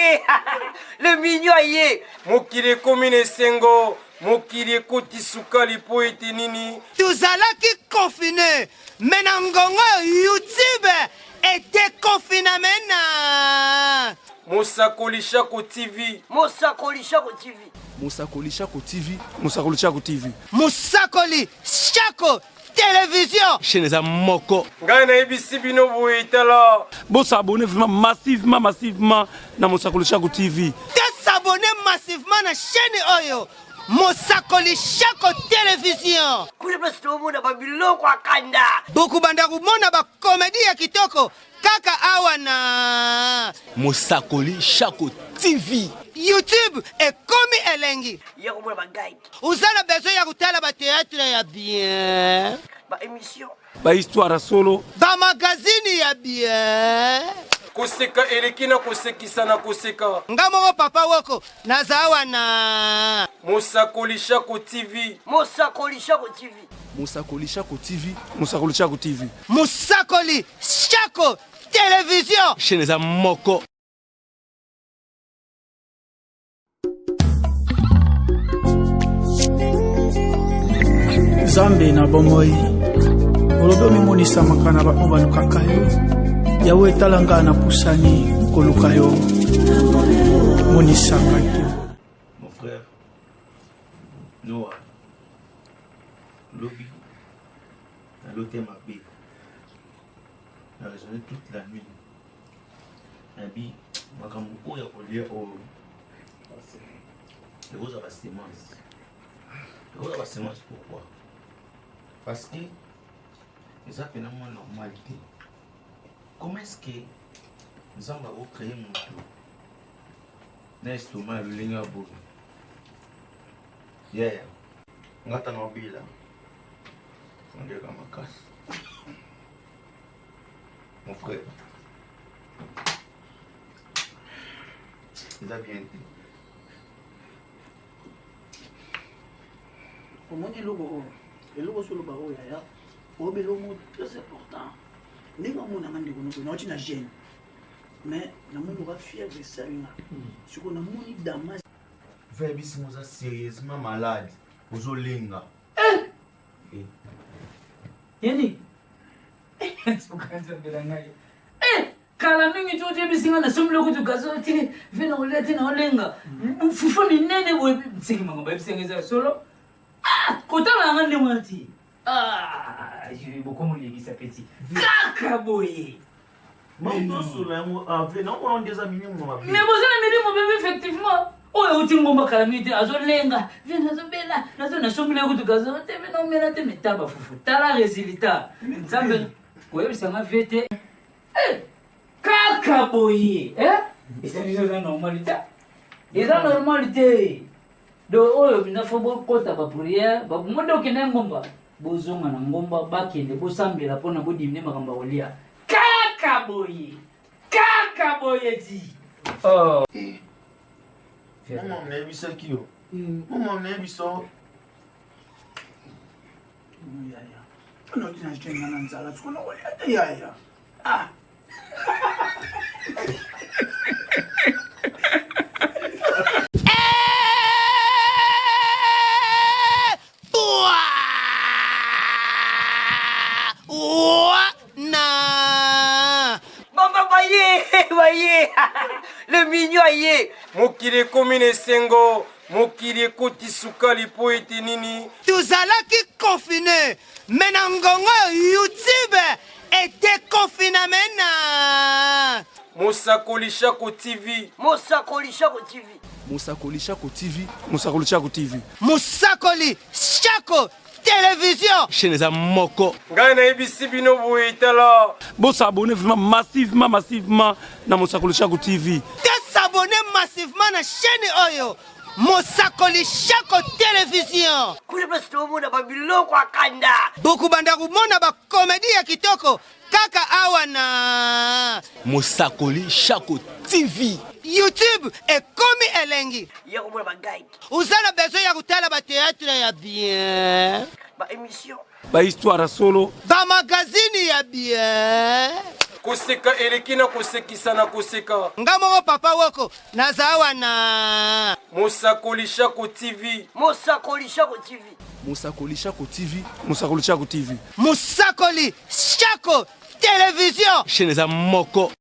voyez, le mignon aïe. Mokili commune Sengo, Mokili koti sukali po ete nini. Tuzalaki confiné, menangongo YouTube était confiné mena. Mosakoli Shako TV. Mosakoli Shako TV. Mosakoli Shako TV. Mosakoli Shako TV. Mosakoli Shako télévision. Chaîne za moko. Ngana ebisi bino boye tala. Bo s'abonner vraiment massivement na Mosakoli Shako TV. S'abonner massivement na chaîne oyo. Mosakoli Shako télévision. Kule place to mona ba biloko akanda. Boku banda kumona ba comédie ya kitoko. Kaka awa na Mosakoli Shako TV. YouTube est comme elengi. Ya ko ba guide. Uzana besoin ya kutala ba théâtre ya bien. Ba émission. Ba histoire solo. Ba magazine ya bien. Koseka elekina kosekisa na koseka. Ngamo papa woko nazawa na Mosakoli Shako TV. Mosakoli Shako TV. Mosakoli Shako TV. Mosakoli Shako TV. Mosakoli Shako télévision. Chaîne za moko. Zambe na bomoi olodo mimonisa makana ba obaluka kayo yawe talanga na pusani koluka yo monisa kayo. Mon frère Noah Lobby à l'hôtel Mabé a résonné toute la nuit. Nabi makambo ya kolia o le rose à la sémence. Le rose à la sémence pourquoi? Parce que les phénomènes normalité. Comment est-ce que nous avons créé mon tour? L'estomac, le ligne à bout. Yeah. On a un objet là. On dirait comme ma casse. Mon frère. Il a bien dit. Comment est le logo sur le barreau là? Au bélomo très important. N'est pas mon amant de nous, nous sommes jeunes. Mais nous sommes fiers de ça. Ce qu'on a moni damas. Verbe si nous sommes sérieusement malades. Vous olinga. Yani. Kala mingi tu bisinga na somlo ku tukazo tini vena olete na olenga. Fufu ni nene bo bisinga mangomba bisinga solo. Kota la ngane mwati. Je beaucoup mon légis appétit. Kaka boye. Non solo non on des amis moi. Mais vous avez mis mon bébé effectivement. Oh uti ngomba calamité azolenga. Vena zobela na somlo ku tukazo te vena omela te metaba fufu. Tala résultat. Nzambe ko bisinga vete. Kaka boye, et c'est une normalité. C'est une normalité. Donc, il faut que tu prière. Bah, moi, donc, il y a un gomba. Bozonga na ngomba bakende bosambela pona bodimne makamba olia. Kaka boye ti. Oh. Maman nebisa kiyo. Maman nebiso. Yaya. On a dit na jenga na nzala tukona olia yaya. Ah. Voyez, le mignon aïe. Mokili commune Sengo, Mokili koti sukali po ete nini. Tuzalaki confiné, menangongo YouTube était confiné mena. Mosakoli Shako TV. Mosakoli Shako TV. Mosakoli Shako TV. Mosakoli Shako TV. Mosakoli Shako télévision. Chaîne za moko. Ngana ebisi bino boye tala. Bo s'abonner vraiment massivement na Mosakoli Shako TV. S'abonner massivement na chaîne oyo. Mosakoli Shako télévision. Kule place to mona ba biloko akanda. Boku banda kumona ba comédie ya kitoko. Kaka awa na Mosakoli Shako TV. YouTube est comme elengi. Ya ko ba guide. Uzana besoin ya kutala ba théâtre ya bien. Ba émission. Ba histoire solo. Ba magazine ya bien. koseka eleki na kosekisa na koseka. Nga moko papa woko naza awa na Mosakoli Shako TV. Mosakoli Shako TV. Mosakoli Shako TV. Mosakoli Shako TV. Musakoli Shako Télévision. Chaîne za moko.